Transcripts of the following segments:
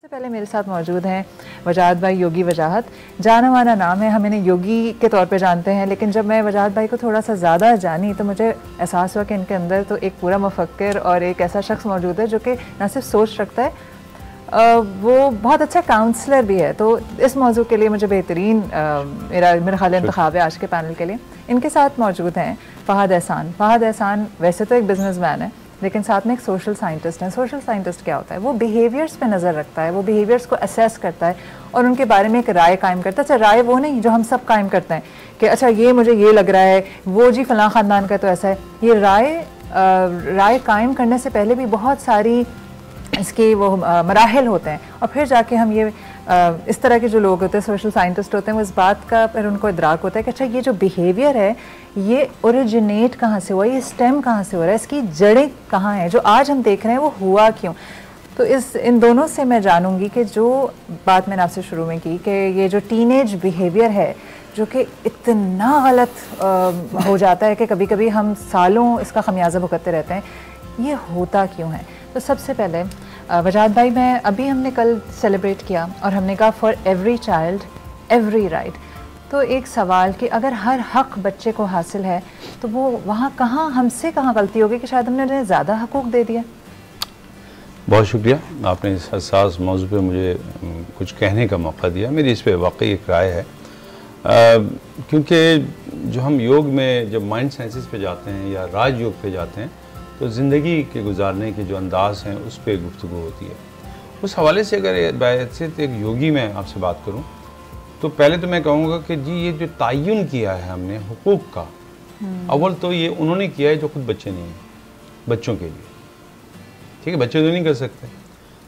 पहले मेरे साथ मौजूद हैं वजाहत भाई, योगी वजाहत। जाना माना नाम है, हम इन्हें योगी के तौर पे जानते हैं, लेकिन जब मैं वजाहत भाई को थोड़ा सा ज़्यादा जानी तो मुझे एहसास हुआ कि इनके अंदर तो एक पूरा मुफक्किर और एक ऐसा शख्स मौजूद है जो कि ना सिर्फ सोच रखता है, वो बहुत अच्छा काउंसलर भी है। तो इस मौजू के लिए मुझे बेहतरीन मेरा ख्याल इंतखाब है आज के पैनल के लिए। इनके साथ मौजूद हैं फ़हद एहसान। फ़हद एहसान वैसे तो एक बिजनेसमैन है, लेकिन साथ में एक सोशल साइंटिस्ट है। सोशल साइंटिस्ट क्या होता है? वो बिहेवियर्स पे नज़र रखता है, वो बिहेवियर्स को असेस करता है और उनके बारे में एक राय कायम करता है। अच्छा, राय वो नहीं जो हम सब कायम करते हैं कि अच्छा ये मुझे ये लग रहा है, वो जी फ़लाँ ख़ानदान का तो ऐसा है। ये राय कायम करने से पहले भी बहुत सारी इसके वो मराहिल होते हैं और फिर जाके हम ये इस तरह के जो लोग होते हैं, सोशल साइंटिस्ट होते हैं, वो इस बात का फिर उनको इदराक होता है कि अच्छा ये जो बिहेवियर है ये ओरिजिनेट कहाँ से हुआ, ये स्टेम कहाँ से हो रहा है, इसकी जड़ें कहाँ हैं, जो आज हम देख रहे हैं वो हुआ क्यों। तो इन दोनों से मैं जानूंगी कि जो बात मैंने आपसे शुरू में की कि ये जो टीनेज बिहेवियर है जो कि इतना गलत हो जाता है कि कभी कभी हम सालों इसका खमियाजा भुगतते रहते हैं, ये होता क्यों है। तो सबसे पहले वजाहत भाई, मैं अभी हमने कल सेलिब्रेट किया और हमने कहा for every child every right. तो एक सवाल कि अगर हर हक बच्चे को हासिल है तो वो वहाँ कहाँ हमसे कहाँ गलती होगी कि शायद हमने उन्हें ज़्यादा हकूक़ दे दिया। बहुत शुक्रिया, आपने इस हसास मौजू पे मुझे कुछ कहने का मौका दिया। मेरी इस पर वाकई एक राय है, क्योंकि जो हम योग में जब माइंड साइंसेस पे जाते हैं या राजयोग पे जाते हैं तो ज़िंदगी के गुजारने के जो अंदाज़ हैं उस पर गुफ्तगू होती है। उस हवाले से अगर बैसित एक योगी में आपसे बात करूं तो पहले तो मैं कहूँगा कि जी ये जो तयन किया है हमने हुकूक का, अव्वल तो ये उन्होंने किया है जो खुद बच्चे नहीं हैं, बच्चों के लिए, ठीक है, बच्चे तो नहीं कर सकते।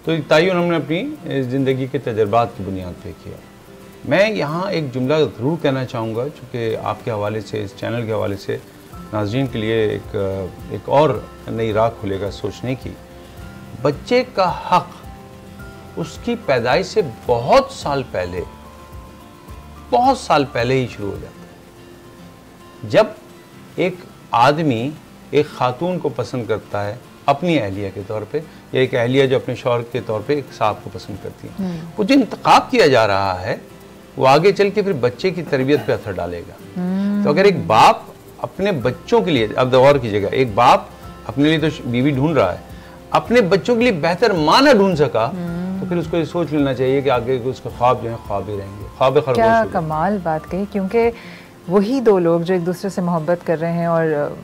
तो तयन हमने अपनी ज़िंदगी के तजर्बात की बुनियाद पर किया। मैं यहाँ एक जुमला ज़रूर कहना चाहूँगा चूँकि आपके हवाले से, इस चैनल के हवाले से नाज़रीन के लिए एक और नई राह खुलेगा सोचने की। बच्चे का हक उसकी पैदाइश से बहुत साल पहले ही शुरू हो जाता है। जब एक आदमी एक खातून को पसंद करता है अपनी अहलिया के तौर पे, या एक अहलिया जो अपने शौहर के तौर पे एक साहब को पसंद करती है, वो जो इंतखाब किया जा रहा है वो आगे चल के फिर बच्चे की तरबियत पे असर डालेगा। तो अगर एक बाप अपने बच्चों के लिए, अब गौर कीजिएगा, एक बाप अपने लिए तो बीवी ढूंढ रहा है, अपने बच्चों के लिए बेहतर माँ ना ढूंढ सका तो फिर उसको ये सोच लेना चाहिए कि आगे उसके ख्वाब जो है ख्वाब ही रहेंगे, ख्वाब खरगोश। क्या कमाल बात कही, क्योंकि वही दो लोग जो एक दूसरे से मोहब्बत कर रहे हैं और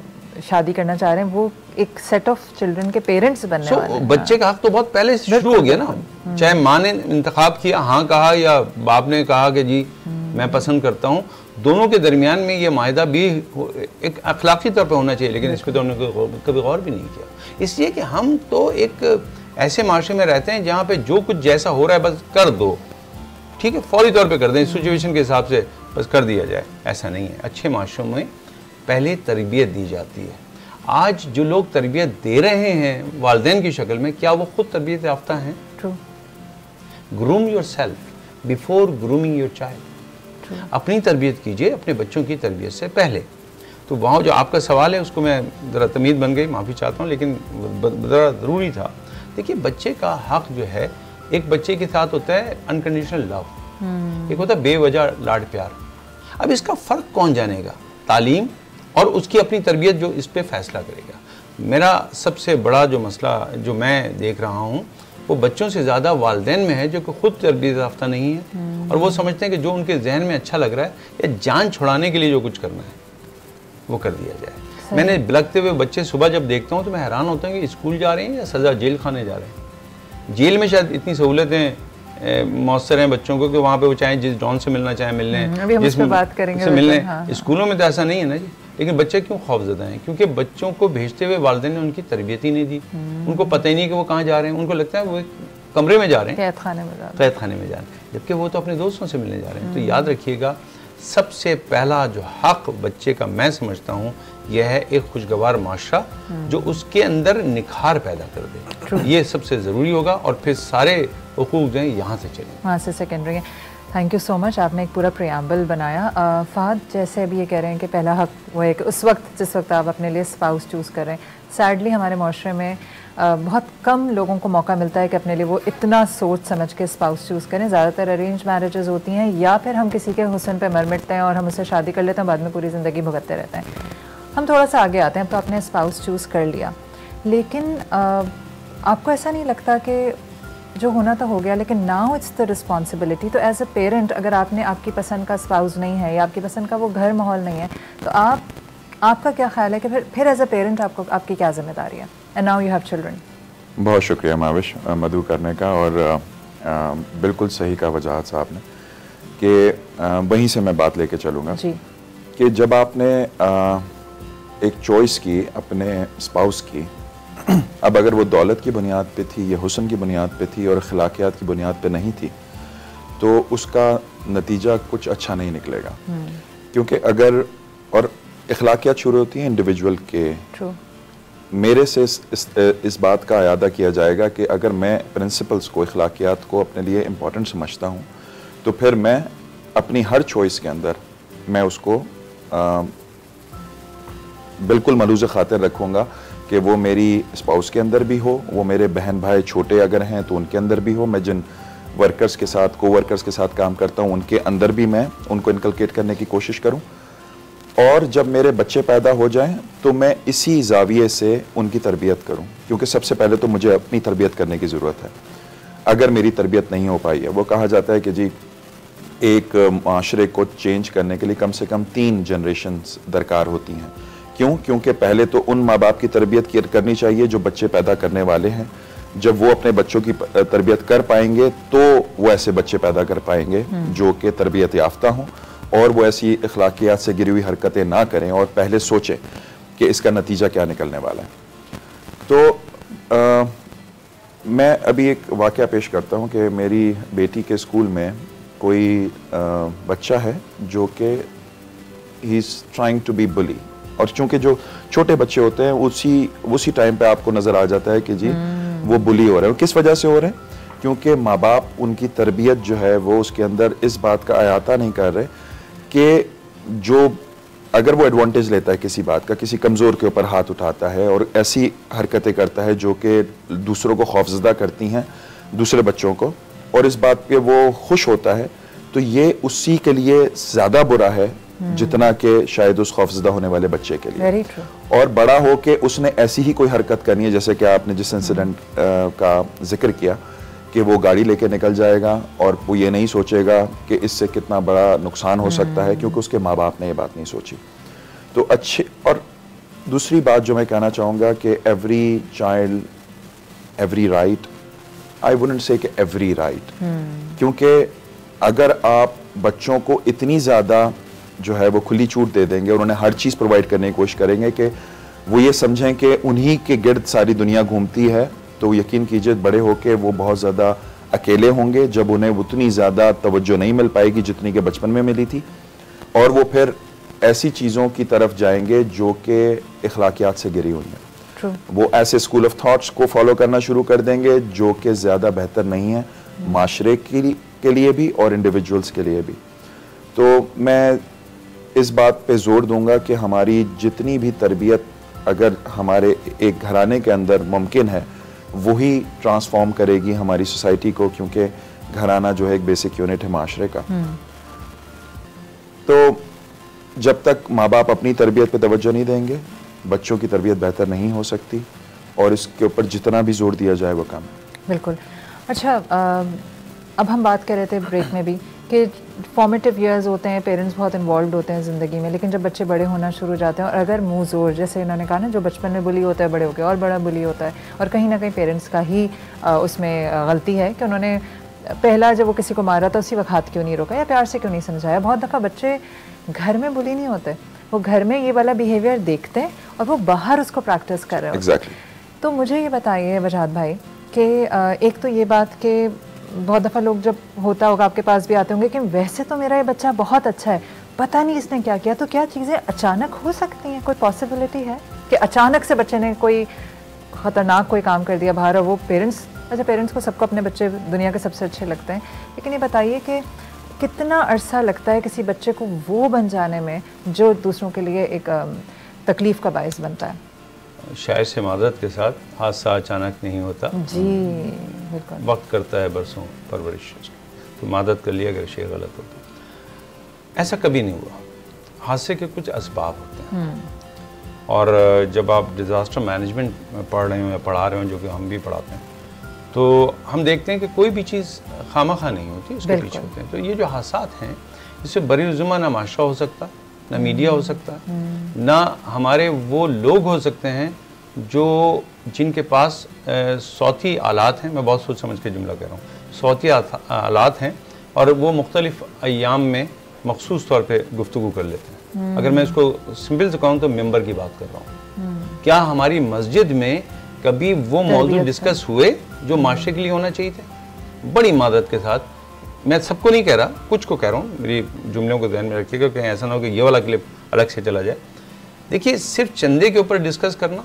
शादी करना चाह रहे हैं वो एक सेट ऑफ चिल्ड्रन के पेरेंट्स बनने वाले हैं। बच्चे का हक तो बहुत पहले से शुरू हो गया ना, चाहे माँ ने इंतखाब किया, हाँ कहा, या बाप ने कहा कि जी मैं पसंद करता हूँ, दोनों के दरमियान में ये मायदा भी एक अखलाकी तौर पर होना चाहिए, लेकिन इस पर तो हमने कभी गौर भी नहीं किया। इसलिए कि हम तो एक ऐसे माशरे में रहते हैं जहाँ पे जो कुछ जैसा हो रहा है बस कर दो, ठीक है, फौरी तौर पे कर दें, सिचुएशन के हिसाब से बस कर दिया जाए। ऐसा नहीं है। अच्छे माशरों में पहले तरबियत दी जाती है। आज जो लोग तरबियत दे रहे हैं वालिदैन की शक्ल में, क्या वो खुद तरबियत याफ्ता हैं? Groom your self before grooming your child. अपनी तरबियत कीजिए अपने बच्चों की तरबियत से पहले। तो वहाँ जो आपका सवाल है उसको मैं ज़रा तमीज़ बन गई, माफ़ी चाहता हूँ, लेकिन ज़रा ज़रूरी था। देखिए, बच्चे का हक जो है, एक बच्चे के साथ होता है अनकंडीशनल लव, एक होता है बेवजह लाड प्यार। अब इसका फ़र्क कौन जानेगा? तालीम और उसकी अपनी तरबियत जो इस पर फैसला करेगा। मेरा सबसे बड़ा जो मसला जो मैं देख रहा हूँ वो बच्चों से ज़्यादा वालिदैन में है, जो कि खुद तरबियत याफ्ता नहीं है और वो समझते हैं कि जो उनके जहन में अच्छा लग रहा है या जान छुड़ाने के लिए जो कुछ करना है वो कर दिया जाए। मैंने बिलखते हुए बच्चे सुबह जब देखता हूँ तो मैं हैरान होता हूँ कि स्कूल जा रहे हैं या सज़ा जेल खाने जा रहे हैं। जेल में शायद इतनी सहूलतें मौसर हैं बच्चों को कि वहाँ पे वो चाहें जिस डॉन से मिलना चाहें मिलने, जिसमें बात करेंगे मिलने। स्कूलों में तो ऐसा नहीं है ना जी। लेकिन बच्चे क्यों खौफज़दा हैं? क्योंकि बच्चों को भेजते हुए वालिदैन ने उनकी तरबियत ही नहीं दी। उनको पता ही नहीं कि वो कहाँ जा रहे हैं। उनको लगता है वो कमरे में जा रहे हैं, कैद खाने में जा रहे हैं, जबकि वो तो अपने दोस्तों से मिलने जा रहे हैं। तो याद रखिएगा, सबसे पहला जो हक बच्चे का मैं समझता हूँ यह है एक खुशगवार माशरा जो उसके अंदर निखार पैदा कर दे। ये सबसे ज़रूरी होगा और फिर सारे हुकूक जो हैं यहाँ से चलें, वहाँ से सेकेंडरी है। थैंक यू सो मच, आपने एक पूरा प्रियम्बल बनाया। फ़हद, जैसे अभी ये कह रहे हैं कि पहला हक वो है कि उस वक्त जिस वक्त आप अपने लिए स्पाउस चूज़ कर रहे हैं, सैडली हमारे माशरे में बहुत कम लोगों को मौका मिलता है कि अपने लिए वो इतना सोच समझ के स्पाउस चूज़ करें। ज़्यादातर अरेंज मैरिजेज़ होती हैं या फिर हम किसी के हुस्न पे मर मिटते हैं और हम उससे शादी कर लेते हैं, बाद में पूरी ज़िंदगी भुगतते रहते हैं। हम थोड़ा सा आगे आते हैं, तो आपने स्पाउस चूज़ कर लिया, लेकिन आपको ऐसा नहीं लगता कि जो होना तो हो गया, लेकिन नाउ इट्स द रिस्पॉन्सिबिलिटी, तो एज अ पेरेंट अगर आपने आपकी पसंद का स्पाउस नहीं है या आपकी पसंद का वो घर माहौल नहीं है, तो आपका क्या ख्याल है कि फिर एज अ पेरेंट आपकी क्या जिम्मेदारी है? And now you have children. बहुत शुक्रिया माविश मधु करने का, और बिल्कुल सही कहा वजाहत साहब ने कि वहीं से मैं बात लेके चलूँगा जी, कि जब आपने एक चॉइस की अपने स्पाउस की, अब अगर वो दौलत की बुनियाद पे थी या हुस्न की बुनियाद पे थी और अखलाकियात की बुनियाद पे नहीं थी, तो उसका नतीजा कुछ अच्छा नहीं निकलेगा। क्योंकि अगर, और अखलाकियात शुरू होती हैं इंडिविजुअल के। ट्रू। मेरे से इस बात का अयादा किया जाएगा कि अगर मैं प्रिंसिपल्स को, अखलाकियात को अपने लिए इम्पोर्टेंट समझता हूँ, तो फिर मैं अपनी हर चॉइस के अंदर मैं उसको बिल्कुल मलूज़ खातिर रखूँगा कि वो मेरी स्पाउस के अंदर भी हो, वो मेरे बहन भाई छोटे अगर हैं तो उनके अंदर भी हो, मैं जिन वर्कर्स के साथ, को वर्कर्स के साथ काम करता हूँ उनके अंदर भी मैं उनको इनकलकेट करने की कोशिश करूँ, और जब मेरे बच्चे पैदा हो जाएं तो मैं इसी जाविये से उनकी तरबियत करूँ, क्योंकि सबसे पहले तो मुझे अपनी तरबियत करने की ज़रूरत है। अगर मेरी तरबियत नहीं हो पाई है, वो कहा जाता है कि जी एक माशरे को चेंज करने के लिए कम से कम 3 जनरेशन्स दरकार होती हैं। क्यों? क्योंकि पहले तो उन माँ बाप की तरबियत करनी चाहिए जो बच्चे पैदा करने वाले हैं। जब वो अपने बच्चों की तरबियत कर पाएंगे तो वो ऐसे बच्चे पैदा कर पाएंगे जो कि तरबियत याफ्ता हों और वो ऐसी अखलाकियात से गिरी हुई हरकतें ना करें और पहले सोचें कि इसका नतीजा क्या निकलने वाला है। तो मैं अभी एक वाक़या पेश करता हूँ कि मेरी बेटी के स्कूल में कोई बच्चा है जो कि he is trying to be bully, और चूंकि जो छोटे बच्चे होते हैं उसी टाइम पे आपको नज़र आ जाता है कि जी वो बुली हो रहे हैं। किस वजह से हो रहे हैं? क्योंकि माँ बाप उनकी तरबियत जो है वो उसके अंदर इस बात का अहाता नहीं कर रहे कि जो अगर वो एडवांटेज लेता है किसी बात का, किसी कमज़ोर के ऊपर हाथ उठाता है और ऐसी हरकतें करता है जो कि दूसरों को खौफजदा करती हैं, दूसरे बच्चों को, और इस बात पे वो खुश होता है, तो ये उसी के लिए ज़्यादा बुरा है जितना कि शायद उस खौफजदा होने वाले बच्चे के लिए। Very true. और बड़ा हो के उसने ऐसी ही कोई हरकत करनी है, जैसे कि आपने जिस इंसिडेंट का जिक्र किया कि वो गाड़ी लेके निकल जाएगा और वो ये नहीं सोचेगा कि इससे कितना बड़ा नुकसान हो सकता है, क्योंकि उसके माँ बाप ने ये बात नहीं सोची। तो अच्छे, और दूसरी बात जो मैं कहना चाहूँगा कि every child every right, I wouldn't say कि एवरी राइट, क्योंकि अगर आप बच्चों को इतनी ज़्यादा जो है वो खुली छूट दे देंगे और उन्हें हर चीज़ प्रोवाइड करने की कोशिश करेंगे कि वो ये समझें कि उन्हीं के गिर्द सारी दुनिया घूमती है, तो यकीन कीजिए बड़े होके वो बहुत ज़्यादा अकेले होंगे, जब उन्हें उतनी ज़्यादा तवज्जो नहीं मिल पाएगी जितनी कि बचपन में मिली थी, और वो फिर ऐसी चीज़ों की तरफ जाएंगे जो कि अखलाकियात से गिरी हुई हैं। वो ऐसे स्कूल ऑफ थॉट्स को फॉलो करना शुरू कर देंगे जो कि ज़्यादा बेहतर नहीं है माशरे के लिए भी और इंडिविजुअल्स के लिए भी। तो मैं इस बात पे जोर दूंगा कि हमारी जितनी भी तरबियत अगर हमारे एक घराने के अंदर मुमकिन है, वही ट्रांसफॉर्म करेगी हमारी सोसाइटी को, क्योंकि घराना जो है एक बेसिक यूनिट है माशरे का। तो जब तक माँ बाप अपनी तरबियत पे तवज्जो नहीं देंगे, बच्चों की तरबियत बेहतर नहीं हो सकती, और इसके ऊपर जितना भी जोर दिया जाए वो कम है। बिल्कुल। अच्छा, अब हम बात कर रहे थे ब्रेक में भी कि फॉर्मेटिव ईयर्स होते हैं, पेरेंट्स बहुत इन्वॉल्व होते हैं ज़िंदगी में, लेकिन जब बच्चे बड़े होना शुरू हो जाते हैं और अगर मुँह ज़ोर, जैसे इन्होंने कहा ना, जो बचपन में बुली होता है बड़े होकर और बड़ा बुली होता है, और कहीं ना कहीं पेरेंट्स का ही उसमें गलती है कि उन्होंने पहला जब वो किसी को मारा था उसी वक्त हाथ क्यों नहीं रोका या प्यार से क्यों नहीं समझाया। बहुत दफ़ा बच्चे घर में बुली नहीं होते, वो घर में ये वाला बिहेवियर देखते हैं और वो बाहर उसको प्रैक्टिस कर रहे हैं। Exactly. तो मुझे ये बताइए वजाहत भाई कि एक तो ये बात कि बहुत दफ़ा लोग जब होता होगा आपके पास भी आते होंगे कि वैसे तो मेरा ये बच्चा बहुत अच्छा है, पता नहीं इसने क्या किया, तो क्या चीज़ें अचानक हो सकती हैं? कोई पॉसिबिलिटी है कि अचानक से बच्चे ने कोई ख़तरनाक कोई काम कर दिया बाहर, और वो पेरेंट्स, अच्छा पेरेंट्स को सबको अपने बच्चे दुनिया के सबसे अच्छे लगते हैं, लेकिन ये बताइए कि कितना अरसा लगता है किसी बच्चे को वो बन जाने में जो दूसरों के लिए एक तकलीफ का बायस बनता है? शायद से मादरत के साथ हादसा अचानक नहीं होता जी बिल्कुल, वक्त करता है बरसों परवरिश। तो मादरत कर लिया अगर शेर गलत होता, ऐसा कभी नहीं हुआ। हादसे के कुछ असबाब होते हैं और जब आप डिज़ास्टर मैनेजमेंट में पढ़ रहे हो या पढ़ा रहे हो, जो कि हम भी पढ़ाते हैं, तो हम देखते हैं कि कोई भी चीज़ खामखा नहीं होती, उसके पीछे होते हैं। तो ये जो हादसात हैं, इससे बरीजुमा ना माशरा हो सकता, ना मीडिया हो सकता, ना हमारे वो लोग हो सकते हैं जो जिनके पास सौती आलात हैं। मैं बहुत सोच समझ के जुमला कह रहा हूँ, सौती आलात हैं और वो मुख्तलिफ अय्याम में मखसूस तौर पे गुफ्तगू कर लेते हैं। अगर मैं इसको सिंपल से कहूँ तो मेंबर की बात कर रहा हूँ। क्या हमारी मस्जिद में कभी वो मौजूद डिस्कस हुए जो माशरे के लिए होना चाहिए थे? बड़ी मदद के साथ, मैं सबको नहीं कह रहा, कुछ को कह रहा हूँ, मेरी जुमलों को ध्यान में रखिएगा, कहीं ऐसा ना हो कि ये वाला क्लिप अलग से चला जाए। देखिए, सिर्फ चंदे के ऊपर डिस्कस करना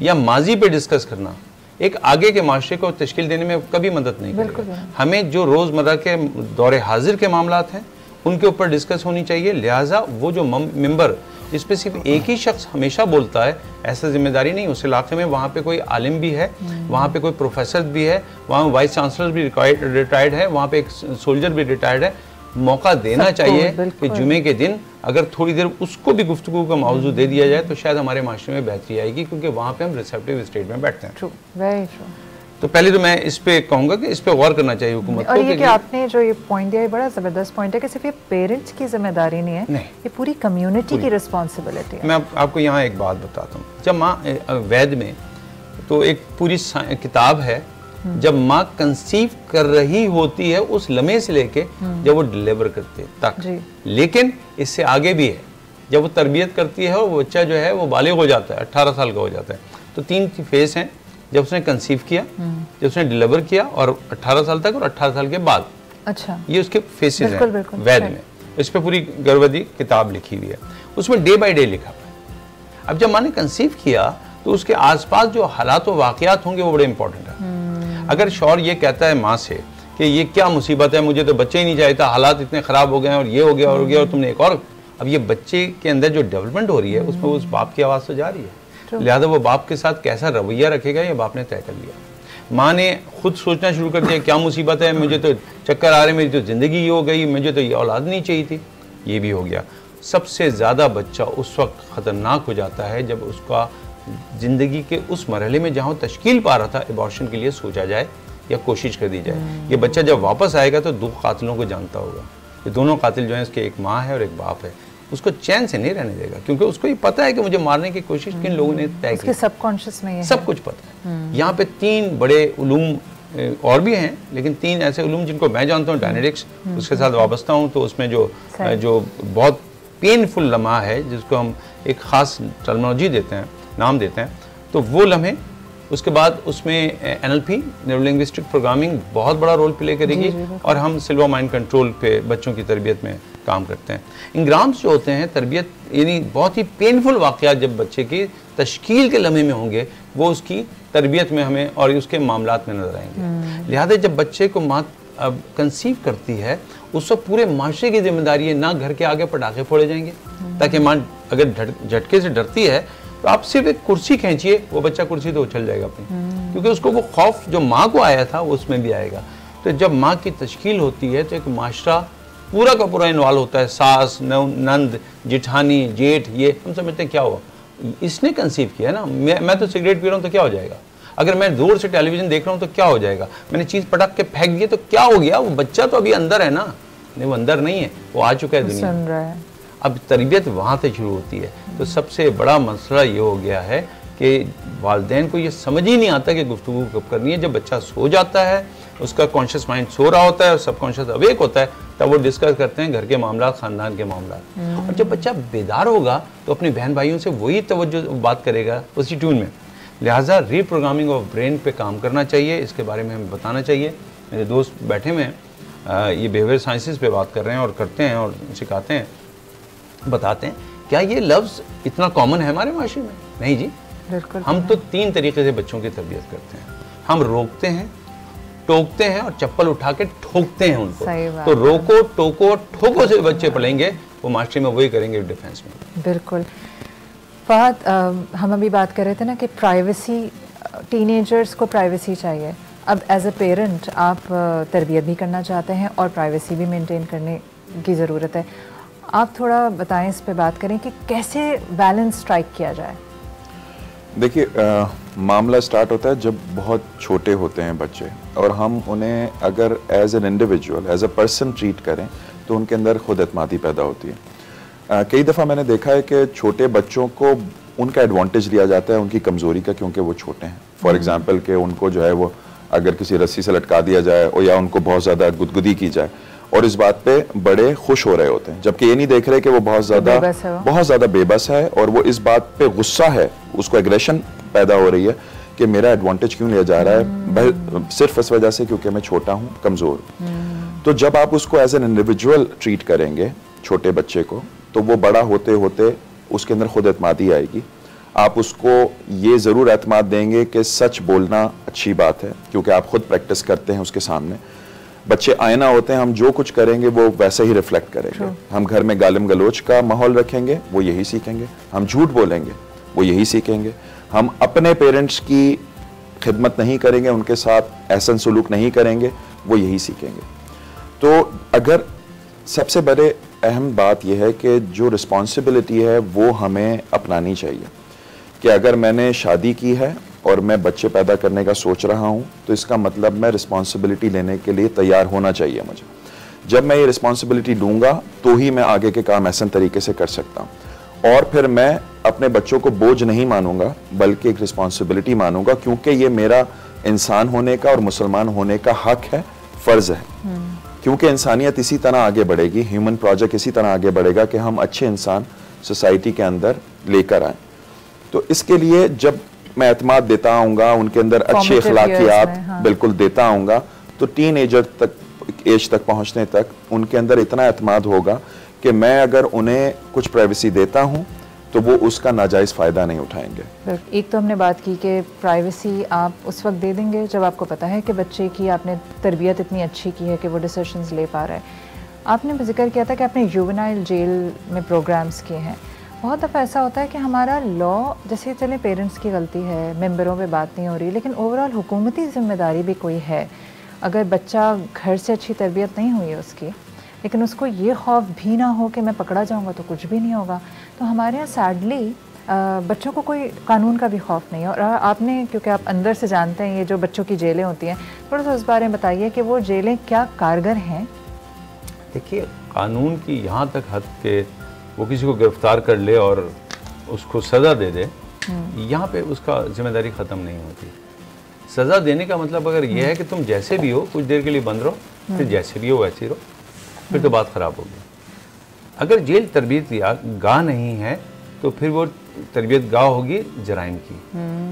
या माजी पे डिस्कस करना एक आगे के माशरे को तश्कील देने में कभी मदद नहीं करेगा। हमें जो रोज़मर्रा के दौरे हाजिर के मामलात हैं उनके ऊपर डिस्कस होनी चाहिए। लिहाजा वो जो मेंबर इस पर सिर्फ एक ही शख्स हमेशा बोलता है, ऐसा जिम्मेदारी नहीं। उस इलाके में वहाँ पे कोई आलिम भी है, वहाँ पे कोई प्रोफेसर भी है, वहाँ वाइस चांसलर भी रिटायर्ड है, वहाँ पे एक सोल्जर भी रिटायर्ड है। मौका देना चाहिए कि जुमे के दिन अगर थोड़ी देर उसको भी गुफ्तगू का मौजू दे दिया जाए तो शायद हमारे माशरे में बेहतरी आएगी, क्योंकि वहाँ पे हम रिसेप्टिव स्टेट में बैठते हैं। True, very true. तो पहले तो मैं इस पे कहूँगा कि इस पे गौर करना चाहिए हुकूमत को। और ये कि आपने जो ये पॉइंट दिया, ये बड़ा ज़बरदस्त पॉइंट है कि सिर्फ ये पेरेंट्स की जिम्मेदारी नहीं है, ये पूरी कम्युनिटी की रिस्पॉन्सिबिलिटी है। मैं आपको यहाँ एक बात बताता हूँ। जब माँ वैद में तो एक पूरी किताब है, जब माँ कंसीव कर रही होती है उस लम्हे से लेके जब वो डिलीवर करती है तक, लेकिन इससे आगे भी है। जब वो तरबियत करती है और वो बच्चा जो है वो बालिग हो जाता है, 18 साल का हो जाता है, तो 3 फेज हैं। जब उसने कंसीव किया, जब उसने डिलीवर किया, और 18 साल तक, और 18 साल के बाद। अच्छा, ये उसके फेसेस हैं वैद में। इस पे पूरी गर्भवती किताब लिखी हुई है, उसमें डे बाय डे लिखा हुआ है। अब जब माँ ने कंसीव किया तो उसके आसपास जो हालात व वाक़यात होंगे वो बड़े इंपॉर्टेंट है। अगर शौहर ये कहता है माँ से कि ये क्या मुसीबत है, मुझे तो बच्चे ही नहीं चाहिए था, हालात इतने ख़राब हो गए हैं और ये हो गया और हो गया, और तुमने एक और, अब ये बच्चे के अंदर जो डेवलपमेंट हो रही है उसमें उस बाप की आवाज़ तो जा रही है। लिहाजा वो बाप के साथ कैसा रवैया रखेगा ये बाप ने तय कर लिया। माँ ने खुद सोचना शुरू कर दिया, क्या मुसीबत है, मुझे तो चक्कर आ रहे, मेरी तो ज़िंदगी ही हो गई, मुझे तो ये औलाद नहीं चाहिए थी, ये भी हो गया। सबसे ज़्यादा बच्चा उस वक्त ख़तरनाक हो जाता है जब उसका ज़िंदगी के उस मरहले में जहाँ तश्कील पा रहा था एबॉर्शन के लिए सोचा जाए या कोशिश कर दी जाए। ये बच्चा जब वापस आएगा तो 2 कातिलों को जानता होगा। ये दोनों कातिल जो हैं, इसके एक माँ है और एक बाप है, उसको चैन से नहीं रहने देगा, क्योंकि उसको ये पता है कि मुझे मारने की कोशिश किन लोगों ने तय की। सबकॉन्शियस में सब कुछ पता है। यहाँ पे 3 बड़े उलूम और भी हैं, लेकिन 3 ऐसे उलूम जिनको मैं जानता हूँ, डायनेटिक्स उसके साथ वाबस्ता हूँ, तो उसमें जो बहुत पेनफुल लम्हा है, जिसको हम एक ख़ास टर्मिनोलॉजी देते हैं, नाम देते हैं, तो वो लम्हे। उसके बाद उसमें NLP, न्यूरो लिंग्विस्टिक प्रोग्रामिंग, बहुत बड़ा रोल प्ले करेगी। और हम सिल्वा माइंड कंट्रोल पे बच्चों की तरबियत में काम करते हैं। इंग्राम्स जो होते हैं तरबियत, यानी बहुत ही पेनफुल वाक़यात जब बच्चे की तश्कील के लम्हे में होंगे, वो उसकी तरबियत में हमें और उसके मामलात में नजर आएंगे। लिहाजा जब बच्चे को माँ अब कंसीव करती है, उस वक्त पूरे माशरे की जिम्मेदारी है, ना घर के आगे पटाखे फोड़े जाएंगे, ताकि माँ अगर झटके से डरती है तो आप सिर्फ एक कुर्सी खींचिए, वो बच्चा कुर्सी तो उछल जाएगा अपनी, क्योंकि उसको वो खौफ जो माँ को आया था वो उसमें भी आएगा। तो जब माँ की तश्कील होती है तो एक माशरा पूरा का पूरा इन्वॉल्व होता है, सास, नंद, जिठानी, जेठ, ये हम समझते हैं क्या हुआ, इसने कंसीव किया ना। मैं तो सिगरेट पी रहा हूँ तो क्या हो जाएगा, अगर मैं दूर से टेलीविजन देख रहा हूँ तो क्या हो जाएगा, मैंने चीज़ पटक के फेंक दी तो क्या हो गया, वो बच्चा तो अभी अंदर है ना। नहीं, वो अंदर नहीं है, वो आ चुका है दुनिया में। अब तरबियत वहाँ से शुरू होती है। तो सबसे बड़ा मसला ये हो गया है कि वालिदैन को ये समझ ही नहीं आता कि गुफ्तगू कब करनी है। जब बच्चा सो जाता है, उसका कॉन्शियस माइंड सो रहा होता है और सबकॉन्शियस अवेक होता है, तब वो डिस्कस करते हैं घर के मामला, ख़ानदान के मामला। और जब बच्चा बेदार होगा तो अपने बहन भाइयों से वही तवज्जो बात करेगा, उसी ट्यून में। लिहाजा रीप्रोग्रामिंग ऑफ ब्रेन पे काम करना चाहिए, इसके बारे में हमें बताना चाहिए। मेरे दोस्त बैठे हुए हैं, ये बिहेवियर साइंसेस पे बात कर रहे हैं और करते हैं और सिखाते हैं, बताते हैं। क्या ये लफ्ज़ इतना कॉमन है हमारे माशरे में? नहीं जी, बिल्कुल। हम तो 3 तरीके से बच्चों की तरबियत करते हैं। हम रोकते हैं, टोकते हैं और चप्पल उठा के ठोकते हैं उनको। सही बात तो रोको टोको ठोको से बच्चे पढ़ेंगे, वो मास्टरी में वही करेंगे डिफेंस में। बिल्कुल। फहद, हम अभी बात कर रहे थे ना कि प्राइवेसी, टीनेजर्स को प्राइवेसी चाहिए। अब एज अ पेरेंट आप तरबियत भी करना चाहते हैं और प्राइवेसी भी मेंटेन करने की ज़रूरत है। आप थोड़ा बताएं, इस पे बात करें कि कैसे बैलेंस स्ट्राइक किया जाए। देखिए, मामला स्टार्ट होता है जब बहुत छोटे होते हैं बच्चे, और हम उन्हें अगर as an individual, as a person treat करें तो उनके अंदर खुद एतमादी पैदा होती है। कई दफ़ा मैंने देखा है कि छोटे बच्चों को उनका एडवांटेज लिया जाता है उनकी कमज़ोरी का, क्योंकि वो छोटे हैं। फॉर एग्ज़ाम्पल कि उनको जो है वो अगर किसी रस्सी से लटका दिया जाए और या उनको बहुत ज़्यादा गुदगुदी की जाए, और इस बात पे बड़े खुश हो रहे होते हैं, जबकि ये नहीं देख रहे कि वो बहुत ज़्यादा बेबस है और वो इस बात पे गुस्सा है, उसको एग्रेशन पैदा हो रही है कि मेरा एडवांटेज क्यों लिया जा रहा है, सिर्फ इस वजह से क्योंकि मैं छोटा हूँ, कमज़ोर। तो जब आप उसको एज एन इंडिविजुअल ट्रीट करेंगे छोटे बच्चे को, तो वो बड़ा होते होते उसके अंदर खुद एतमादी आएगी। आप उसको ये ज़रूर एतमाद देंगे कि सच बोलना अच्छी बात है, क्योंकि आप खुद प्रैक्टिस करते हैं उसके सामने। बच्चे आईना होते हैं, हम जो कुछ करेंगे वो वैसे ही रिफ्लेक्ट करेंगे। हम घर में गालिम गलोच का माहौल रखेंगे, वो यही सीखेंगे। हम झूठ बोलेंगे, वो यही सीखेंगे। हम अपने पेरेंट्स की खिदमत नहीं करेंगे, उनके साथ एहसन सलूक नहीं करेंगे, वो यही सीखेंगे। तो अगर सबसे बड़े अहम बात यह है कि जो रिस्पॉन्सिबिलिटी है वो हमें अपनानी चाहिए कि अगर मैंने शादी की है और मैं बच्चे पैदा करने का सोच रहा हूं, तो इसका मतलब मैं रिस्पॉन्सिबिलिटी लेने के लिए तैयार होना चाहिए मुझे। जब मैं ये रिस्पॉन्सिबिलिटी लूँगा तो ही मैं आगे के काम ऐसे तरीके से कर सकता हूँ, और फिर मैं अपने बच्चों को बोझ नहीं मानूंगा बल्कि एक रिस्पॉन्सिबिलिटी मानूंगा, क्योंकि ये मेरा इंसान होने का और मुसलमान होने का हक है, फ़र्ज़ है। क्योंकि इंसानियत इसी तरह आगे बढ़ेगी, ह्यूमन प्रोजेक्ट इसी तरह आगे बढ़ेगा कि हम अच्छे इंसान सोसाइटी के अंदर लेकर आएँ। तो इसके लिए जब मैं एतमाद देता आऊँगा, उनके अंदर अच्छे अखलाकियात बिल्कुल देता आऊँगा, तो टीन एज तक पहुँचने तक उनके अंदर इतना एतमाद होगा कि मैं अगर उन्हें कुछ प्राइवेसी देता हूँ तो वो उसका नाजायज़ फ़ायदा नहीं उठाएंगे। एक तो हमने बात की कि प्राइवेसी आप उस वक्त दे देंगे जब आपको पता है कि बच्चे की आपने तरबियत इतनी अच्छी की है कि वो डिसीजंस ले पा रहा है। आपने जिक्र किया था कि आपने जुवेनाइल जेल में प्रोग्राम्स किए हैं। बहुत दफ़ा ऐसा होता है कि हमारा लॉ, जैसे चले पेरेंट्स की गलती है, मेंबरों पे बात नहीं हो रही, लेकिन ओवरऑल हुकूमती ज़िम्मेदारी भी कोई है। अगर बच्चा घर से अच्छी तरबियत नहीं हुई है उसकी, लेकिन उसको ये खौफ भी ना हो कि मैं पकड़ा जाऊंगा तो कुछ भी नहीं होगा, तो हमारे यहाँ सैडली बच्चों को कोई कानून का भी खौफ नहीं है। और आपने, क्योंकि आप अंदर से जानते हैं ये जो बच्चों की जेलें होती हैं, थोड़ा सा उस बारे में बताइए कि वो जेलें क्या कारगर हैं। देखिए, कानून की यहाँ तक हद के वो किसी को गिरफ्तार कर ले और उसको सज़ा दे दे, यहाँ पे उसका जिम्मेदारी ख़त्म नहीं होती। सज़ा देने का मतलब अगर यह है कि तुम जैसे भी हो कुछ देर के लिए बंद रहो, फिर जैसे भी हो वैसे ही रहो, फिर तो बात ख़राब होगी। अगर जेल तरबियत गाह नहीं है तो फिर वो तरबियत गाह होगी जराइम की।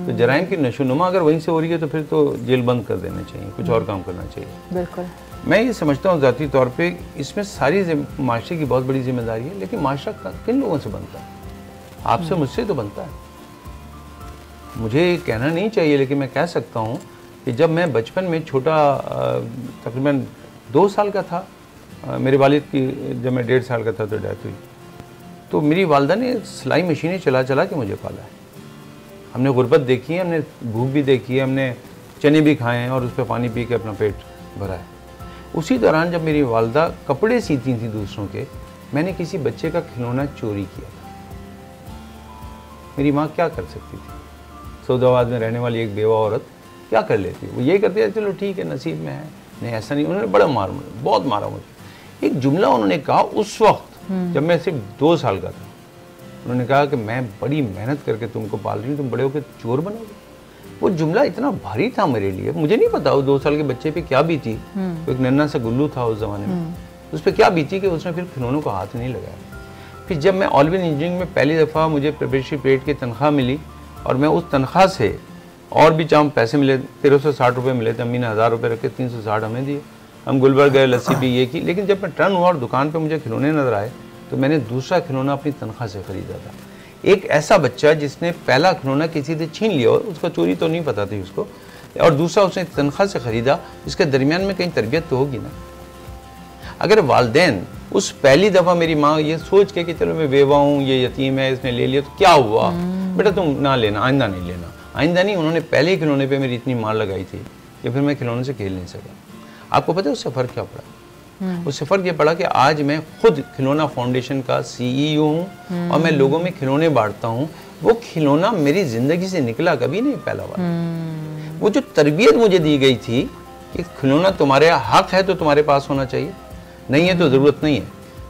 तो जराइम की नशोनुमा अगर वहीं से हो रही है तो फिर तो जेल बंद कर देना चाहिए, कुछ और काम करना चाहिए। बिल्कुल, मैं ये समझता हूँ ज़ाती तौर पे इसमें सारी माशरे की बहुत बड़ी जिम्मेदारी है, लेकिन माशरा किन लोगों से बनता है? आपसे, मुझसे तो बनता है। मुझे कहना नहीं चाहिए, लेकिन मैं कह सकता हूँ कि जब मैं बचपन में छोटा, तकरीबन 2 साल का था, मेरे वालिद की जब मैं 1.5 साल का था तो डेथ हुई, तो मेरी वालदा ने सिलाई मशीनें चला चला के मुझे पाला है। हमने गुर्बत देखी है, हमने भूख भी देखी है, हमने चने भी खाए हैं और उस पर पानी पी के अपना पेट भरा है। उसी दौरान जब मेरी वालदा कपड़े सीती थी दूसरों के, मैंने किसी बच्चे का खिलौना चोरी किया था। मेरी माँ क्या कर सकती थी? सऊदाबाद में रहने वाली एक बेवा औरत क्या कर लेती? वो ये करती है, चलो ठीक है, नसीब में है। नहीं, ऐसा नहीं। उन्होंने बड़ा मारा मुझे, बहुत मारा मुझे। एक जुमला उन्होंने कहा उस वक्त जब मैं सिर्फ 2 साल का था। उन्होंने कहा कि मैं बड़ी मेहनत करके तुमको पाल रही हूँ, तुम बड़े होकर चोर बनोगे। वो जुमला इतना भारी था मेरे लिए, मुझे नहीं पता वो 2 साल के बच्चे पे क्या बीती। तो एक नन्हा सा गुल्लू था उस ज़माने में, उस पर क्या बीती कि उसने फिर खिलौनों को हाथ नहीं लगाया। फिर जब मैं ऑलविन इंजीनियरिंग में पहली दफ़ा मुझे प्रेपरेटरी पेड की तनख्वाह मिली और मैं उस तनख्वाह से और भी चाम पैसे मिले, 1360 रुपये मिले थे। अम्मी ने 1000 रुपये रखे, 360 हमें दिए। हम गुलबर्ग गए, लस्सी भी ये की। लेकिन जब मैं टर्न हुआ और दुकान पे मुझे खिलौने नजर आए तो मैंने दूसरा खिलौना अपनी तनख्वाह से ख़रीदा था। एक ऐसा बच्चा जिसने पहला खिलौना किसी से छीन लिया, और उसका चोरी तो नहीं पता थी उसको, और दूसरा उसने तनख्वाह से ख़रीदा, इसके दरमियान में कहीं तरबियत तो होगी ना। अगर वालिदैन उस पहली दफ़ा मेरी माँ ये सोच के कि चलो मैं बेवा हूँ, ये यतीम है, इसने ले लिया तो क्या हुआ, बेटा तुम ना लेना, आइंदा नहीं लेना, आइंदा नहीं, उन्होंने पहले ही खिलौने पे मेरी इतनी मार लगाई थी कि फिर मैं खिलौने से खेल नहीं सका। आपको पता है उससे फ़र्क क्या पड़ा? उससे फ़र्क ये पड़ा कि आज मैं खुद खिलौना फाउंडेशन का CEO हूँ और मैं लोगों में खिलौने बांटता हूँ। वो खिलौना मेरी ज़िंदगी से निकला कभी नहीं पहला बार। वो जो तरबियत मुझे दी गई थी कि खिलौना तुम्हारे हक है तो तुम्हारे पास होना चाहिए, नहीं है तो ज़रूरत नहीं है।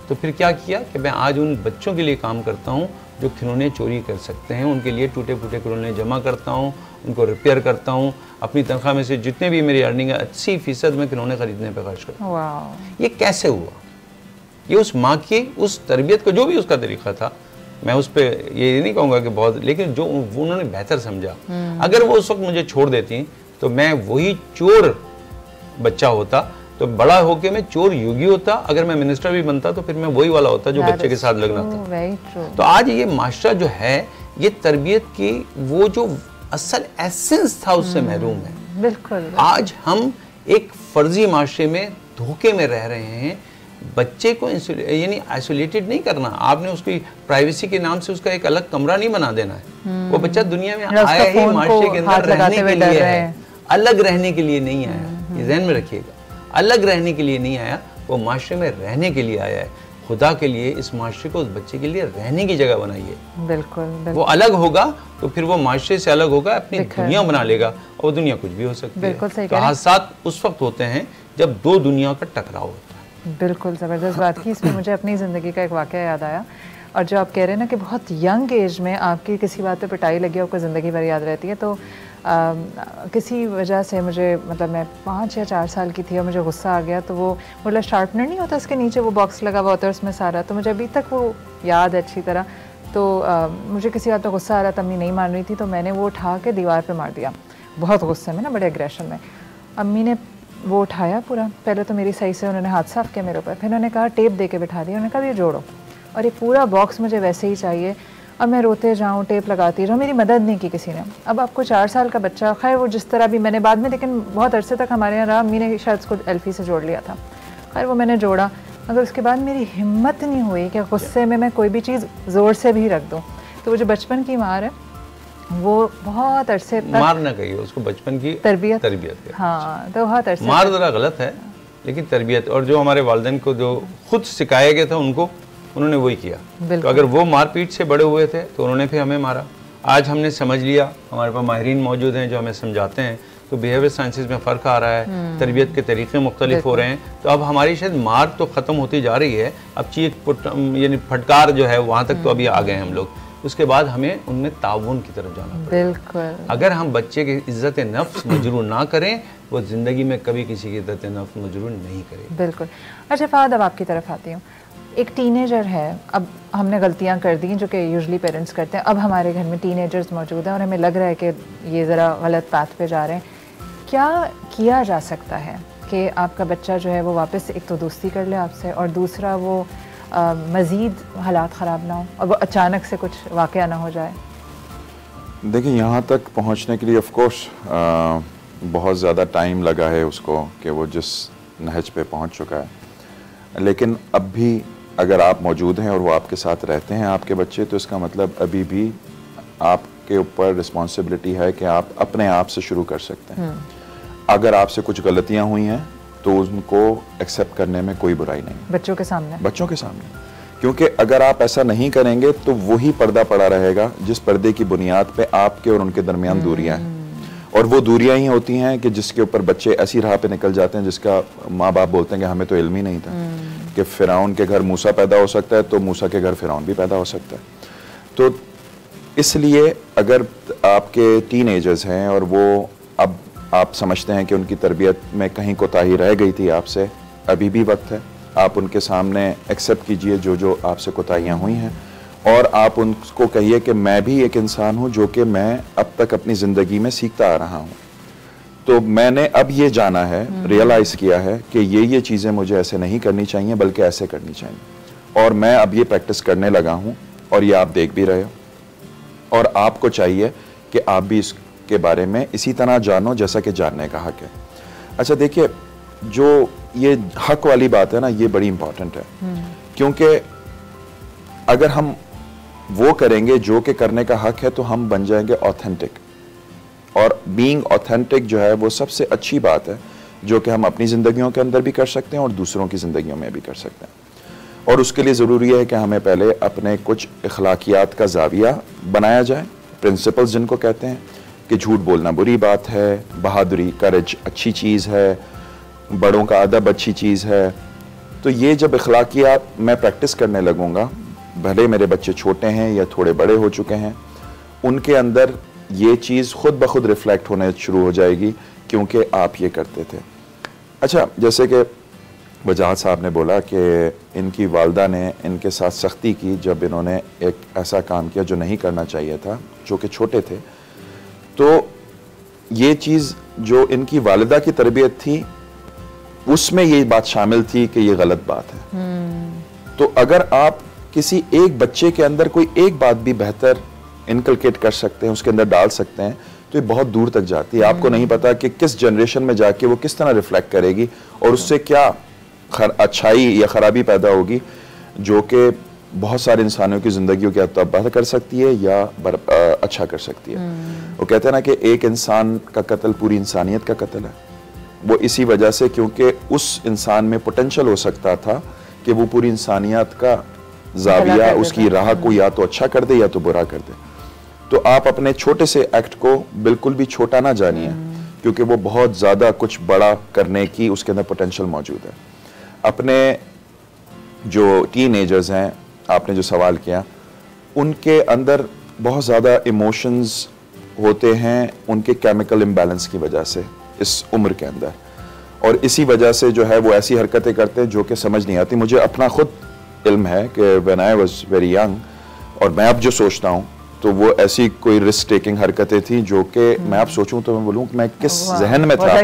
तो फिर क्या किया कि मैं आज उन बच्चों के लिए काम करता हूँ जो खिलौने चोरी कर सकते हैं, उनके लिए टूटे फूटे खिलौने जमा करता हूँ, उनको रिपेयर करता हूँ। अपनी तनख्वाह में से जितने भी मेरी अर्निंग है 80% में खिलौने खरीदने पर खर्च करता हूँ। ये कैसे हुआ? ये उस माँ की उस तरबियत को, जो भी उसका तरीका था, मैं उस पर ये नहीं कहूँगा कि बहुत, लेकिन जो उन्होंने बेहतर समझा। अगर वो उस वक्त मुझे छोड़ देती तो मैं वही चोर बच्चा होता, तो बड़ा होके मैं चोर योगी होता। अगर मैं मिनिस्टर भी बनता तो फिर मैं वही वाला होता जो बच्चे के साथ लगना था। तो आज ये माशरा जो है, ये तरबियत की वो जो असल एसेंस था उससे महरूम है। बिल्कुल। आज हम एक फर्जी माशरे में धोखे में रह रहे हैं। बच्चे को यानी आइसोलेटेड नहीं करना, आपने उसकी प्राइवेसी के नाम से उसका एक अलग कमरा नहीं बना देना है। वो बच्चा दुनिया में आया ही माशरे के अंदर रहने के लिए है, अलग रहने के लिए नहीं आया। ये ज़हन में रखिएगा, अलग रहने के लिए नहीं आया, वो माशरे में रहने के लिए आया है। खुदा के लिए इस माशरे को उस बच्चे के लिए रहने की जगह बनाइए। बिल्कुल। वो अलग होगा तो फिर वो माशरे से अलग होगा, अपनी दुनिया बना लेगा, और वो दुनिया कुछ भी हो सकती है। बिल्कुल सही। हादसात उस वक्त होते हैं जब दो दुनिया का टकराव होता है। बिल्कुल ज़बरदस्त बात की। इसमें मुझे अपनी ज़िंदगी का एक वाक़या याद आया, और जो आप कह रहे हैं ना कि बहुत यंग एज में आपकी किसी बात पे पिटाई लगी, आपको ज़िंदगी भर याद रहती है। तो किसी वजह से मुझे, मतलब मैं 5 या 4 साल की थी और मुझे गुस्सा आ गया, तो वो मतलब शार्पनर नहीं होता, उसके नीचे वो बॉक्स लगा हुआ होता है, उसमें सारा, तो मुझे अभी तक वो याद है अच्छी तरह। तो मुझे किसी बात पर गुस्सा आ रहा था, अम्मी नहीं मान रही थी, तो मैंने वो उठा के दीवार पे मार दिया, बहुत गुस्से में ना, बड़े एग्रेशन में। अम्मी ने वो उठाया पूरा, पहले तो मेरी सही से उन्होंने हाथ साफ किया मेरे ऊपर, फिर उन्होंने कहा टेप दे के बिठा दिया, उन्होंने कहा ये जोड़ो, और ये पूरा बॉक्स मुझे वैसे ही चाहिए। और मैं रोते जाऊँ, टेप लगाती जाऊँ, मेरी मदद नहीं की किसी ने। अब आपको 4 साल का बच्चा, खैर वो जिस तरह भी, मैंने बाद में, लेकिन बहुत अरसे तक हमारे यहाँ रहा, अम्मी ने शायद उसको एल्फी से जोड़ लिया था, खैर वो मैंने जोड़ा, मगर उसके बाद मेरी हिम्मत नहीं हुई कि गुस्से में मैं कोई भी चीज़ ज़ोर से भी रख दूँ। तो वो जो बचपन की मार है, वो बहुत अरसे तक, मार ना कहिए उसको, बचपन की तरबियत। हाँ, तो बहुत अरसे, मार ज़रा गलत है, लेकिन तरबियत, और जो हमारे वालिदैन को जो खुद सिखाया गया था उनको, उन्होंने वही किया। तो अगर वो मारपीट से बड़े हुए थे तो उन्होंने फिर हमें मारा। आज हमने समझ लिया, हमारे पास माहिरीन मौजूद हैं जो हमें समझाते हैं, तो बिहेवियर साइंसेज में फ़र्क आ रहा है, तरबियत के तरीक़े मुख्तलिफ हो रहे हैं। तो अब हमारी शायद मार तो ख़त्म होती जा रही है, अब चीख यानी फटकार जो है वहाँ तक तो अभी आ गए हम लोग। उसके बाद हमें उनमें ताउन की तरफ जाना पड़ेगा। बिल्कुल। अगर हम बच्चे की इज़्ज़त नफ्स मजरूर ना करें, वो ज़िंदगी में कभी किसी की इज़्ज़त नफ्स मजरूर नहीं करे। बिल्कुल। अच्छा फ़ाद, अब आपकी तरफ आती हूँ। एक टीनेजर है, अब हमने गलतियाँ कर दी जो कि यूजुअली पेरेंट्स करते हैं, अब हमारे घर में टीनेजर्स मौजूद हैं और हमें लग रहा है कि ये ज़रा गलत पाथ पे जा रहे हैं। क्या किया जा सकता है कि आपका बच्चा जो है वो वापस एक तो दोस्ती कर ले आपसे, और दूसरा वो मज़ीद हालात ख़राब ना हो और वो अचानक से कुछ वाक़या ना हो जाए? देखिए, यहाँ तक पहुँचने के लिए ऑफ कोर्स बहुत ज़्यादा टाइम लगा है उसको कि वो जिस नहज पे पहुँच चुका है, लेकिन अब भी अगर आप मौजूद हैं और वो आपके साथ रहते हैं आपके बच्चे, तो इसका मतलब अभी भी आपके ऊपर रिस्पॉन्सिबिलिटी है कि आप अपने आप से शुरू कर सकते हैं। अगर आपसे कुछ गलतियां हुई हैं तो उनको एक्सेप्ट करने में कोई बुराई नहीं, बच्चों के सामने, क्योंकि अगर आप ऐसा नहीं करेंगे तो वही पर्दा पड़ा रहेगा जिस पर्दे की बुनियाद पे आपके और उनके दरमियान दूरियां हैं, और वो दूरियां ही होती हैं कि जिसके ऊपर बच्चे ऐसी राह पे निकल जाते हैं जिसका माँ बाप बोलते हैं कि हमें तो इल्म ही नहीं था कि फ़िरौन के घर मूसा पैदा हो सकता है तो मूसा के घर फ़िरौन भी पैदा हो सकता है। तो इसलिए अगर आपके टीनेजर्स हैं और वो अब आप समझते हैं कि उनकी तरबियत में कहीं कोताही रह गई थी आपसे, अभी भी वक्त है, आप उनके सामने एक्सेप्ट कीजिए जो जो आपसे कोताहियाँ हुई हैं, और आप उनको कहिए कि मैं भी एक इंसान हूँ जो कि मैं अब तक अपनी ज़िंदगी में सीखता आ रहा हूँ, तो मैंने अब ये जाना है, रियलाइज़ किया है कि ये चीज़ें मुझे ऐसे नहीं करनी चाहिए बल्कि ऐसे करनी चाहिए, और मैं अब ये प्रैक्टिस करने लगा हूँ और ये आप देख भी रहे हो, और आपको चाहिए कि आप भी के बारे में इसी तरह जानो जैसा कि जानने का हक है। अच्छा देखिए, जो ये हक वाली बात है ना, ये बड़ी इंपॉर्टेंट है, क्योंकि अगर हम वो करेंगे जो कि करने का हक है तो हम बन जाएंगे ऑथेंटिक। और बीइंग ऑथेंटिक जो है वो सबसे अच्छी बात है जो कि हम अपनी ज़िंदगियों के अंदर भी कर सकते हैं और दूसरों की ज़िंदगियों में भी कर सकते हैं। और उसके लिए ज़रूरी है कि हमें पहले अपने कुछ अखलाकियात का ज़ाविया बनाया जाए, प्रिंसिपल्स जिनको कहते हैं कि झूठ बोलना बुरी बात है, बहादुरी करज अच्छी चीज़ है, बड़ों का अदब अच्छी चीज़ है। तो ये जब अखलाकियात मैं प्रैक्टिस करने लगूंगा, भले मेरे बच्चे छोटे हैं या थोड़े बड़े हो चुके हैं, उनके अंदर ये चीज़ खुद ब खुद रिफ्लेक्ट होने शुरू हो जाएगी क्योंकि आप ये करते थे। अच्छा, जैसे कि वजाहत साहब ने बोला कि इनकी वालदा ने इनके साथ सख्ती की जब इन्होंने एक ऐसा काम किया जो नहीं करना चाहिए था, जो कि छोटे थे। तो ये चीज़ जो इनकी वालिदा की तरबियत थी उसमें ये बात शामिल थी कि ये गलत बात है। तो अगर आप किसी एक बच्चे के अंदर कोई एक बात भी बेहतर इनकलकेट कर सकते हैं, उसके अंदर डाल सकते हैं, तो ये बहुत दूर तक जाती है। आपको नहीं पता कि किस जनरेशन में जाके वो किस तरह रिफ्लेक्ट करेगी और उससे क्या अच्छाई या खराबी पैदा होगी जो कि बहुत सारे इंसानों की ज़िंदगियों की तबाह कर सकती है या अच्छा कर सकती है। वो कहते हैं ना कि एक इंसान का कत्ल पूरी इंसानियत का कत्ल है। वो इसी वजह से क्योंकि उस इंसान में पोटेंशियल हो सकता था कि वो पूरी इंसानियत का ज़ाविया, उसकी राह को या तो अच्छा कर दे या तो बुरा कर दे। तो आप अपने छोटे से एक्ट को बिल्कुल भी छोटा ना जानिए, क्योंकि वो बहुत ज़्यादा कुछ बड़ा करने की उसके अंदर पोटेंशियल मौजूद है। अपने जो टीनेजर्स हैं, आपने जो सवाल किया, उनके अंदर बहुत ज़्यादा इमोशंस होते हैं उनके केमिकल इम्बैलेंस की वजह से इस उम्र के अंदर, और इसी वजह से जो है वो ऐसी हरकतें करते हैं जो कि समझ नहीं आती। मुझे अपना खुद इल्म है कि when I was very young, और मैं अब जो सोचता हूँ तो वो ऐसी कोई रिस्क टेकिंग हरकतें थी जो कि मैं अब सोचूं तो मैं बोलूं कि मैं किस जहन में था।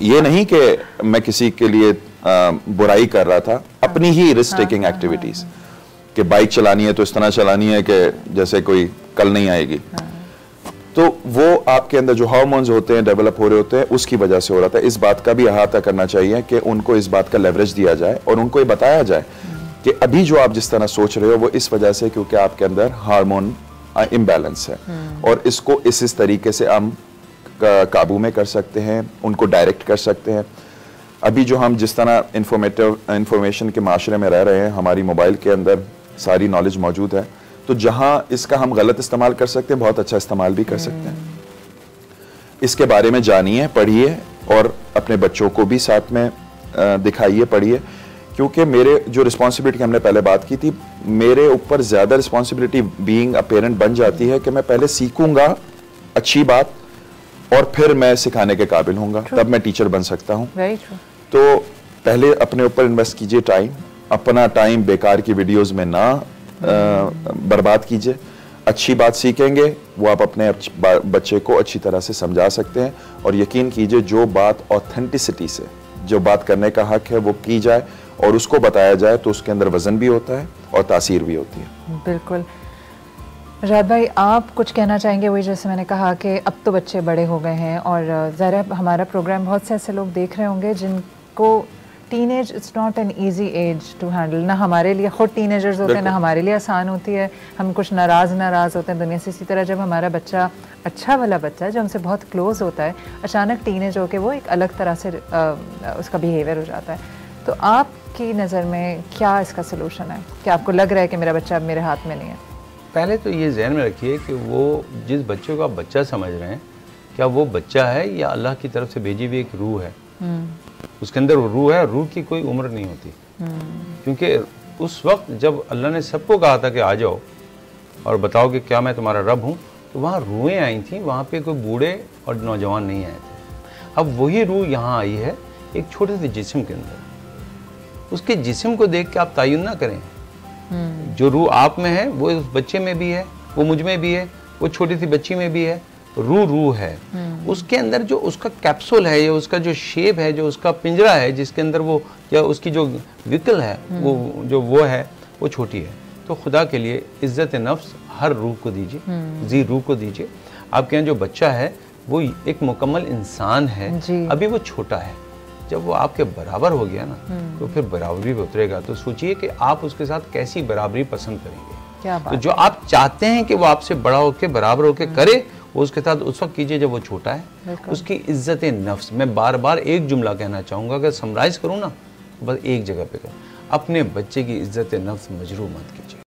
ये नहीं कि मैं किसी के लिए बुराई कर रहा था, अपनी ही रिस्क टेकिंग एक्टिविटीज, कि बाइक चलानी है तो इस तरह चलानी है कि जैसे कोई कल नहीं आएगी। तो वो आपके अंदर जो हार्मोन्स होते हैं डेवलप हो रहे होते हैं, उसकी वजह से हो रहा था। इस बात का भी अहाता करना चाहिए कि उनको इस बात का लेवरेज दिया जाए और उनको ये बताया जाए कि अभी जो आप जिस तरह सोच रहे हो वो इस वजह से क्योंकि आपके अंदर हार्मोन इम्बैलेंस है, और इसको इस तरीके से हम काबू में कर सकते हैं, उनको डायरेक्ट कर सकते हैं। अभी जो हम जिस तरह इंफॉर्मेशन के माशरे में रह रहे हैं, हमारी मोबाइल के अंदर सारी नॉलेज मौजूद है, तो जहां इसका हम गलत इस्तेमाल कर सकते हैं, बहुत अच्छा इस्तेमाल भी कर सकते हैं। इसके बारे में जानिए, पढ़िए और अपने बच्चों को भी साथ में दिखाइए, पढ़िए, क्योंकि मेरे जो रिस्पॉन्सिबिलिटी हमने पहले बात की थी, मेरे ऊपर ज़्यादा रिस्पॉन्सिबिलिटी बीइंग अ पेरेंट बन जाती है कि मैं पहले सीखूंगा अच्छी बात और फिर मैं सिखाने के काबिल होऊंगा, तब मैं टीचर बन सकता हूँ। तो पहले अपने ऊपर इन्वेस्ट कीजिए टाइम, अपना टाइम बेकार की वीडियोस में ना बर्बाद कीजिए। अच्छी बात सीखेंगे वो आप अपने बच्चे को अच्छी तरह से समझा सकते हैं, और यकीन कीजिए जो बात ऑथेंटिसिटी से, जो बात करने का हक है वो की जाए और उसको बताया जाए तो उसके अंदर वजन भी होता है और तासीर भी होती है। बिल्कुल। राहत भाई, आप कुछ कहना चाहेंगे? वही जैसे मैंने कहा कि अब तो बच्चे बड़े हो गए हैं और ज़रा हमारा प्रोग्राम बहुत से ऐसे लोग देख रहे होंगे जिनको teenage it's not an easy age to handle. ना हमारे लिए खुद टीनेजर्स होते हैं, ना हमारे लिए आसान होती है, हम कुछ नाराज़ होते हैं दुनिया से। इसी तरह जब हमारा बच्चा, अच्छा वाला बच्चा जो हमसे बहुत क्लोज होता है, अचानक टीनेज होकर वो एक अलग तरह से उसका बिहेवियर हो जाता है, तो आपकी नज़र में क्या इसका सलूशन है? क्या आपको लग रहा है कि मेरा बच्चा अब मेरे हाथ में नहीं है? पहले तो ये जहन में रखिए कि वो जिस बच्चे को आप बच्चा समझ रहे हैं, क्या वो बच्चा है या अल्लाह की तरफ से भेजी हुई एक रूह है। उसके अंदर वो रूह है, रूह की कोई उम्र नहीं होती। क्योंकि उस वक्त जब अल्लाह ने सबको कहा था कि आ जाओ और बताओ कि क्या मैं तुम्हारा रब हूँ, तो वहाँ रूहें आई थी, वहाँ पे कोई बूढ़े और नौजवान नहीं आए थे। अब वही रूह यहाँ आई है एक छोटे से जिस्म के अंदर। उसके जिस्म को देख के आप तायुन ना करें। जो रूह आप में है वो उस बच्चे में भी है, वो मुझ में भी है, वो छोटी सी बच्ची में भी है। रूह है, उसके अंदर जो उसका कैप्सूल है या उसका जो शेप है, जो उसका पिंजरा है जिसके अंदर वो, या उसकी जो विकल है वो जो वो है वो छोटी है। तो खुदा के लिए इज्जत नफ्स हर रूह को दीजिए, जी रूह को दीजिए। आपके यहाँ जो बच्चा है वो एक मुकम्मल इंसान है, अभी वो छोटा है। जब वो आपके बराबर हो गया ना तो फिर बराबरी पे उतरेगा। तो सोचिए कि आप उसके साथ कैसी बराबरी पसंद करेंगे। क्या बात तो जो आप चाहते हैं कि वो आपसे बड़ा होकर बराबर होकर करे, वो उसके साथ उस वक्त कीजिए जब वो छोटा है। उसकी इज्जत नफ्स, मैं बार बार एक जुमला कहना चाहूँगा, अगर समराइज करूँ ना बस एक जगह पे करूँ, अपने बच्चे की इज्जत नफ्स मजरूह मत कीजिए।